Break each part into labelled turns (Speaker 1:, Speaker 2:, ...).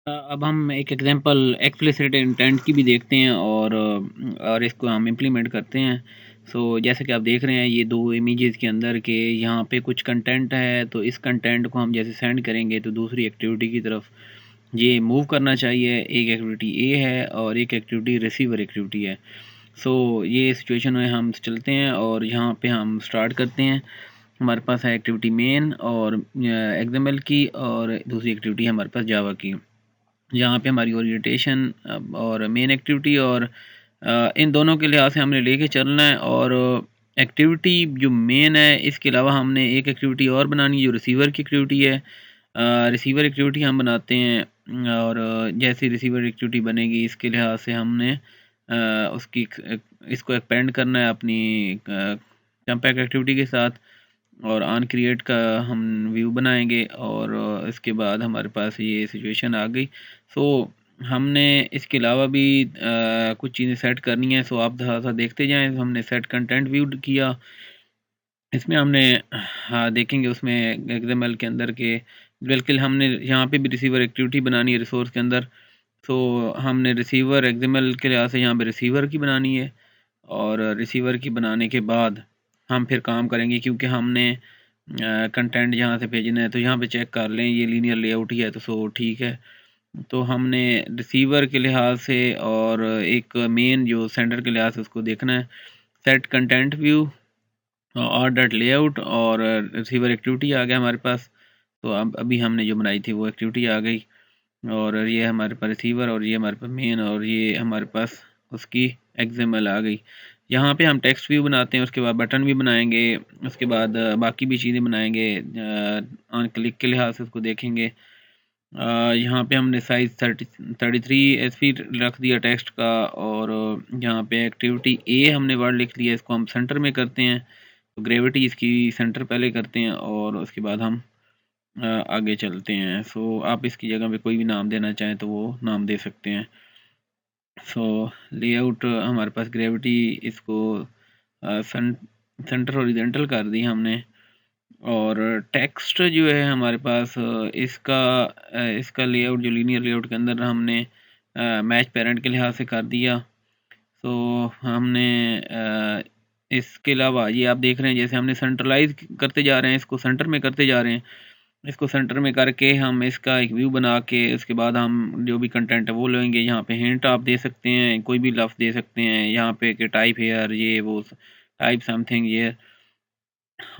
Speaker 1: अब हम एक एग्जांपल एक्सप्लिसिट इंटेंट की भी देखते हैं और इसको हम इम्प्लीमेंट करते हैं। जैसे कि आप देख रहे हैं ये 2 इमेजेस के अंदर के यहाँ पे कुछ कंटेंट है, तो इस कंटेंट को हम जैसे सेंड करेंगे तो दूसरी एक्टिविटी की तरफ ये मूव करना चाहिए। एक एक्टिविटी ए है और एक एक्टिविटी रिसीवर एक्टिविटी है। ये सिचुएशन में हम चलते हैं और यहाँ पे हम स्टार्ट करते हैं। हमारे पास है एक्टिविटी मेन और एक्सएमएल की, और दूसरी एक्टिविटी है हमारे पास जावा की। यहाँ पे हमारी ओरिएंटेशन और मेन एक्टिविटी और इन दोनों के लिहाज से हमने लेके चलना है। और एक्टिविटी जो मेन है इसके अलावा हमने एक एक्टिविटी और बनानी है जो रिसीवर की एक्टिविटी है। रिसीवर एक्टिविटी हम बनाते हैं और जैसे रिसीवर एक्टिविटी बनेगी इसके लिहाज से हमने उसकी इसको एक्सपेंड करना है अपनी कम्पैक्ट एक्टिविटी के साथ, और ऑन क्रिएट का हम व्यू बनाएंगे और इसके बाद हमारे पास ये सिचुएशन आ गई। हमने इसके अलावा भी कुछ चीज़ें सेट करनी है। आप थोड़ा-सा देखते जाएँ। हमने सेट कंटेंट व्यू किया। इसमें हमने देखेंगे उसमें एक्सएमएल के अंदर के बिल्कुल हमने यहाँ पे भी रिसीवर एक्टिविटी बनानी है रिसोर्स के अंदर। हमने रिसीवर एक्सएमएल के लिहाज से यहाँ पे रिसीवर की बनानी है, और रिसीवर की बनाने के बाद हम फिर काम करेंगे क्योंकि हमने कंटेंट यहाँ से भेजना है। तो यहाँ पे चेक कर लें ये लीनियर लेआउट ही है तो ठीक है। तो हमने रिसीवर के लिहाज से और एक मेन जो सेंडर के लिहाज से उसको देखना है। सेट कंटेंट व्यू और डॉट लेआउट और रिसीवर एक्टिविटी आ गया हमारे पास। तो अब अभी हमने जो बनाई थी वो एक्टिविटी आ गई, और ये हमारे पास रिसीवर और ये हमारे पास मेन और ये हमारे पास उसकी एक्सएमएल आ गई। यहाँ पे हम टेक्स्ट व्यू बनाते हैं, उसके बाद बटन भी बनाएंगे, उसके बाद बाकी भी चीज़ें बनाएंगे। ऑन क्लिक के लिहाज से उसको देखेंगे। यहाँ पे हमने साइज़ 33 एसपी रख दिया टेक्स्ट का, और यहाँ पे एक्टिविटी ए हमने वर्ड लिख लिया, इसको हम सेंटर में करते हैं। तो ग्रेविटी इसकी सेंटर पहले करते हैं और उसके बाद हम आगे चलते हैं। आप इसकी जगह पे कोई भी नाम देना चाहें तो वो नाम दे सकते हैं। लेआउट हमारे पास ग्रेविटी इसको सेंटर हॉरिजॉन्टल कर दी हमने। और टेक्स्ट जो है हमारे पास इसका लेआउट जो लीनियर लेआउट के अंदर हमने मैच पेरेंट के लिहाज से कर दिया। हमने इसके अलावा ये आप देख रहे हैं जैसे हमने सेंट्रलाइज करते जा रहे हैं, इसको सेंटर में करते जा रहे हैं। इसको सेंटर में करके हम इसका एक व्यू बना के उसके बाद हम जो भी कंटेंट है वो लेंगे। यहाँ पे हिंट आप दे सकते हैं, कोई भी लफ्ज़ दे सकते हैं यहाँ पे कि टाइप हेयर ये वो टाइप समथिंग ये।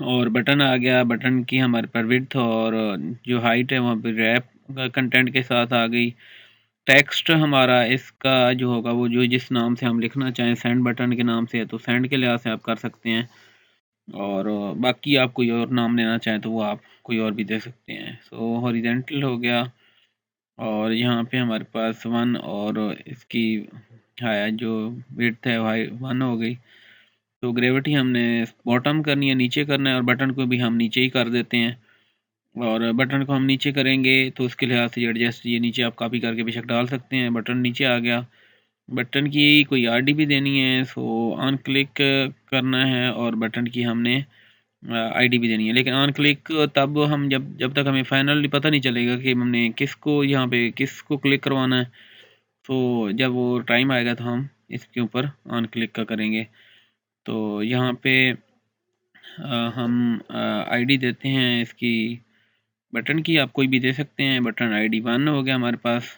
Speaker 1: और बटन आ गया, बटन की हमारे पास विड्थ और जो हाइट है वहाँ पे रैप कंटेंट के साथ आ गई। टेक्स्ट हमारा इसका जो होगा वो जो जिस नाम से हम लिखना चाहें, सेंड बटन के नाम से है तो सेंड के लिहाज से आप कर सकते हैं, और बाकी आप कोई और नाम लेना चाहें तो वो आप कोई और भी दे सकते हैं। हॉरिजॉन्टल हो गया, और यहाँ पे हमारे पास 1 और इसकी जो विड्थ है वो 1 हो गई। तो ग्रेविटी हमने बॉटम करनी है, नीचे करना है, और बटन को भी हम नीचे ही कर देते हैं। और बटन को हम नीचे करेंगे तो उसके लिहाज से एडजस्ट ये नीचे आप कॉपी करके बेशक डाल सकते हैं। बटन नीचे आ गया, बटन की कोई आरडी भी देनी है, ऑन क्लिक करना है, और बटन की हमने आईडी भी देनी है। लेकिन ऑन क्लिक तब हम जब तक हमें फाइनली पता नहीं चलेगा कि हमने किसको यहाँ पे किसको क्लिक करवाना है। जब वो टाइम आएगा तो हम इसके ऊपर ऑन क्लिक का करेंगे। तो यहाँ पे हम आईडी देते हैं इसकी बटन की, आप कोई भी दे सकते हैं। बटन आईडी 1 हो गया हमारे पास।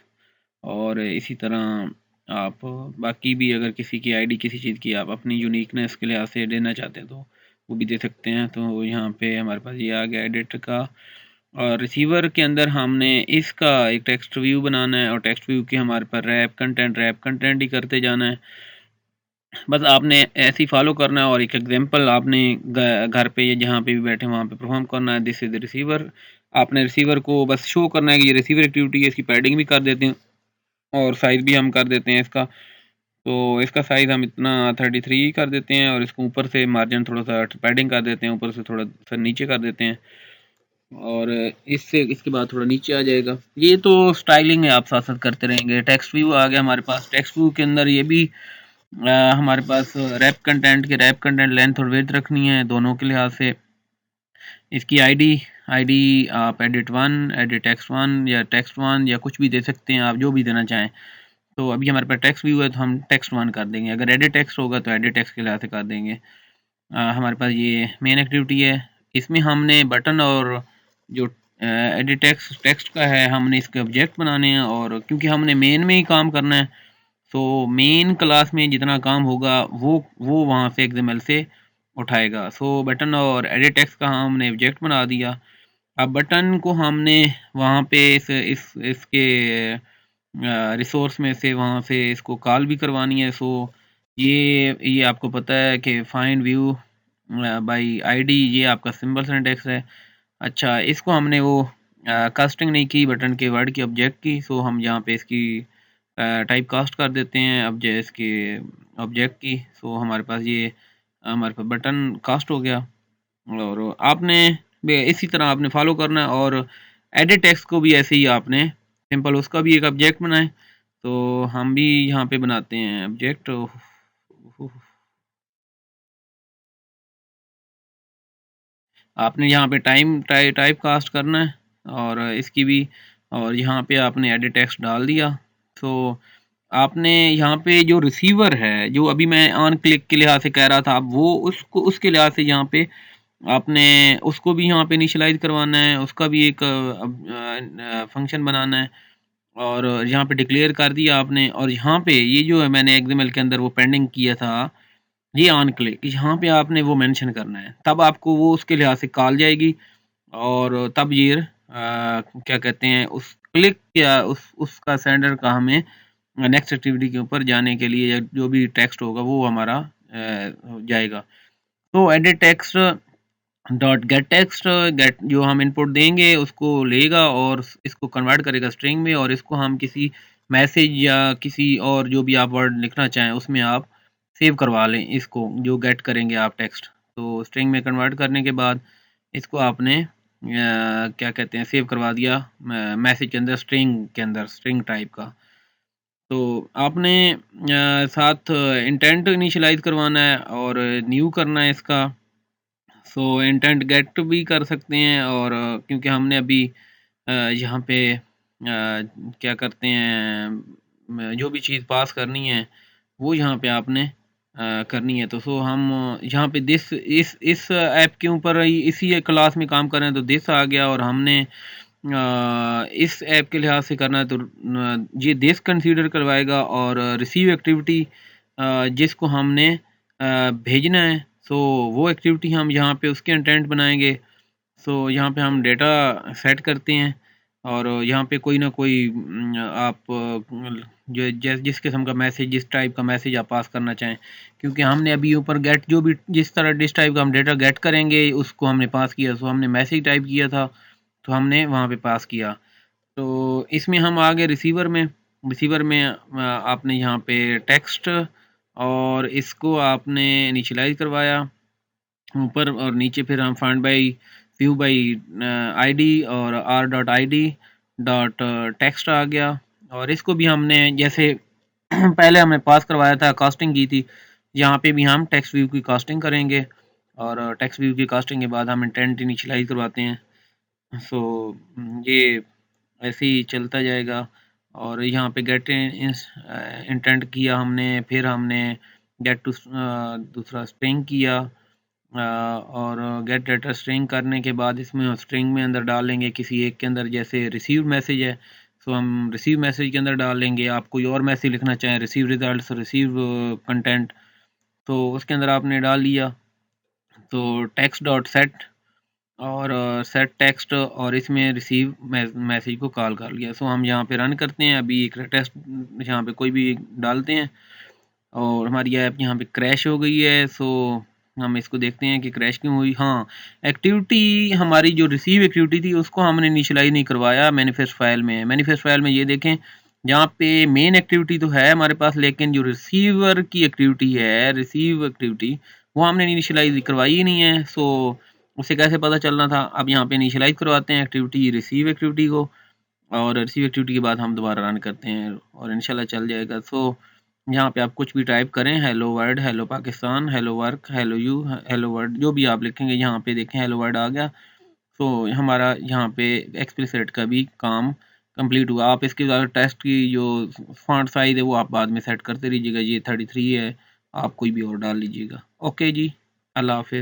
Speaker 1: और इसी तरह आप बाकी भी अगर किसी की आईडी किसी चीज़ की आप अपनी यूनिकनेस के लिहाज से देना चाहते हैं तो वो भी दे सकते हैं। तो यहाँ पे हमारे पास ये आ गया एडिटर का। और रिसीवर के अंदर हमने इसका एक टेक्स्ट व्यू बनाना है, और टेक्स्ट व्यू की हमारे पास रैप कंटेंट ही करते जाना है। बस आपने ऐसे ही फॉलो करना है, और एक एग्जांपल आपने घर पे या जहाँ पे भी बैठे वहाँ पे परफॉर्म करना है। This is the receiver. आपने रिसीवर को बस शो करना है कि ये रिसीवर एक्टिविटी है। इसकी पैडिंग भी कर देते हैं और साइज़ भी हम कर देते हैं इसका। तो इसका साइज़ हम इतना 33 कर देते हैं, और इसको ऊपर से मार्जिन थोड़ा सा पैडिंग कर देते हैं, ऊपर से थोड़ा सा नीचे कर देते हैं, और इसके बाद थोड़ा नीचे आ जाएगा। ये तो स्टाइलिंग है, आप साथ साथ करते रहेंगे। टेक्स्ट व्यू आ गया हमारे पास। टेक्स्ट व्यू के अंदर ये भी हमारे पास रैप कंटेंट लेंथ और विड्थ रखनी है दोनों के लिहाज से। इसकी आईडी आईडी आप एडिट टेक्स्ट 1 या टेक्स्ट 1 या कुछ भी दे सकते हैं, आप जो भी देना चाहें। तो अभी हमारे पास टेक्स्ट व्यू है तो हम टेक्स्ट 1 कर देंगे, अगर एडिट टेक्स्ट होगा तो एडिट टेक्स्ट के लिहाज से कर देंगे। हमारे पास ये मेन एक्टिविटी है, इसमें हमने बटन और जो एडिट टेक्स्ट टेक्स्ट का है हमने इसके ऑब्जेक्ट बनाने हैं, और क्योंकि हमने मेन में ही काम करना है तो मेन क्लास में जितना काम होगा वो वहाँ से XML से उठाएगा। सो बटन और एडिट टेक्स्ट का हमने ऑब्जेक्ट बना दिया। अब बटन को हमने वहाँ पे इसके रिसोर्स में से वहाँ से इसको कॉल भी करवानी है। सो ये आपको पता है कि फाइंड व्यू बाय आईडी, ये आपका सिंबल सिंटैक्स है। अच्छा, इसको हमने वो कास्टिंग नहीं की बटन के वर्ड की ऑब्जेक्ट की, सो हम यहाँ पे इसकी टाइप कास्ट कर देते हैं अब जो इसके ऑब्जेक्ट की। सो हमारे पास ये हमारे पास बटन कास्ट हो गया। और आपने इसी तरह आपने फॉलो करना है, और एडिट टेक्स्ट को भी ऐसे ही आपने सिंपल उसका भी एक ऑब्जेक्ट बनाए। तो हम भी यहाँ पे बनाते हैं ऑब्जेक्ट। आपने यहाँ पे टाइप कास्ट करना है और इसकी भी, और यहाँ पे आपने एडिट टेक्स्ट डाल दिया। तो आपने यहाँ पे जो रिसीवर है, जो अभी मैं ऑन क्लिक के लिहाज से कह रहा था, अब वो उसको उसके लिहाज से यहाँ पे आपने उसको भी यहाँ पे इनिशियलाइज करवाना है, उसका भी एक फंक्शन बनाना है, और यहाँ पे डिक्लेयर कर दिया आपने। और यहाँ पे ये जो है मैंने XML के अंदर वो पेंडिंग किया था, ये ऑन क्लिक, यहाँ पे आपने वो मेंशन करना है, तब आपको वो उसके लिहाज से कॉल जाएगी, और तब ये क्या कहते हैं उस क्लिक या उसका सेंडर का हमें नेक्स्ट एक्टिविटी के ऊपर जाने के लिए जो भी टेक्स्ट होगा वो हमारा जाएगा। तो edit text dot get text, get जो हम इनपुट देंगे उसको लेगा और इसको कन्वर्ट करेगा स्ट्रिंग में, और इसको हम किसी मैसेज या किसी और जो भी आप वर्ड लिखना चाहें उसमें आप सेव करवा लें इसको, जो गेट करेंगे आप टेक्स्ट। तो स्ट्रिंग में कन्वर्ट करने के बाद इसको आपने क्या कहते हैं सेव करवा दिया मैसेज के अंदर, स्ट्रिंग के अंदर, स्ट्रिंग टाइप का। तो आपने साथ इंटेंट इनिशियलाइज करवाना है और न्यू करना है इसका। सो इंटेंट गेट भी कर सकते हैं, और क्योंकि हमने अभी यहाँ पे क्या करते हैं जो भी चीज़ पास करनी है वो यहाँ पे आपने करनी है। तो सो हम यहाँ पे दिस इस ऐप के ऊपर इसी क्लास में काम कर रहे हैं, तो दिस आ गया, और हमने इस ऐप के लिहाज से करना है तो ये दिस कंसीडर करवाएगा, और रिसीव एक्टिविटी जिसको हमने भेजना है, सो वो एक्टिविटी हम यहाँ पे उसके इंटेंट बनाएंगे। सो यहाँ पे हम डेटा सेट करते हैं, और यहाँ पे कोई ना कोई आप जो जिस किस्म का मैसेज, जिस टाइप का मैसेज आप पास करना चाहें, क्योंकि हमने अभी ऊपर गेट जो भी जिस तरह जिस टाइप का हम डेटा गेट करेंगे उसको हमने पास किया। सो हमने मैसेज टाइप किया था तो हमने वहाँ पे पास किया। तो इसमें हम आ गए रिसीवर में। रिसीवर में आपने यहाँ पे टेक्स्ट और इसको आपने इनिशियलाइज करवाया ऊपर, और नीचे फिर हम find by view by ID और R dot I D dot text आ गया। और इसको भी हमने जैसे पहले हमने पास करवाया था, कास्टिंग की थी, यहाँ पे भी हम टेक्स्ट व्यू की कास्टिंग करेंगे, और टेक्स्ट व्यू की कास्टिंग के बाद हम इंटेंट इनिशियलाइज करवाते हैं। सो ये ऐसे ही चलता जाएगा। और यहाँ पे गेट इंटेंट किया हमने, फिर हमने गेट टू दूसरा स्ट्रिंग किया, और गेट डाटा स्ट्रिंग करने के बाद इसमें स्ट्रिंग में अंदर डालेंगे किसी एक के अंदर, जैसे रिसीव मैसेज है सो हम रिसीव मैसेज के अंदर डालेंगे। आप कोई और मैसेज लिखना चाहें, रिसीव रिजल्ट्स, रिसीव कंटेंट, तो उसके अंदर आपने डाल लिया। तो टेक्स्ट डॉट सेट और सेट टेक्स्ट, और इसमें रिसीव मैसेज को कॉल कर लिया। सो हम यहाँ पे रन करते हैं, अभी एक टेस्ट यहाँ पे कोई भी डालते हैं, और हमारी ऐप यहाँ पे क्रैश हो गई है। सो हम इसको देखते हैं कि क्रैश क्यों हुई। हाँ, एक्टिविटी हमारी जो रिसीव एक्टिविटी थी उसको हमने इनिशियलाइज नहीं करवाया मैनिफेस्ट फाइल में। मैनिफेस्ट फाइल में ये देखें, जहाँ पे मेन एक्टिविटी तो है हमारे पास, लेकिन जो रिसीवर की एक्टिविटी है, रिसीव एक्टिविटी, वो हमने इनिशियलाइज करवाई ही नहीं है। सो उसे कैसे पता चलना था। अब यहाँ पे इनिशियलाइज करवाते हैं एक्टिविटी, रिसीव एक्टिविटी को, और रिसीव एक्टिविटी के बाद हम दोबारा रन करते हैं और इंशाल्लाह चल जाएगा। सो यहाँ पे आप कुछ भी टाइप करें, hello world, hello Pakistan, hello work, hello you, hello world, जो भी आप लिखेंगे यहाँ पे देखें हेलो वर्ल्ड आ गया। तो हमारा यहाँ पे एक्सप्लिसिट का भी काम कंप्लीट हुआ। आप इसके बाद टेक्स्ट की जो फॉन्ट साइज़ है वो आप बाद में सेट करते रहिएगा। ये 33 है, आप कोई भी और डाल लीजिएगा। ओके जी, अल्लाह हाफ़िज़।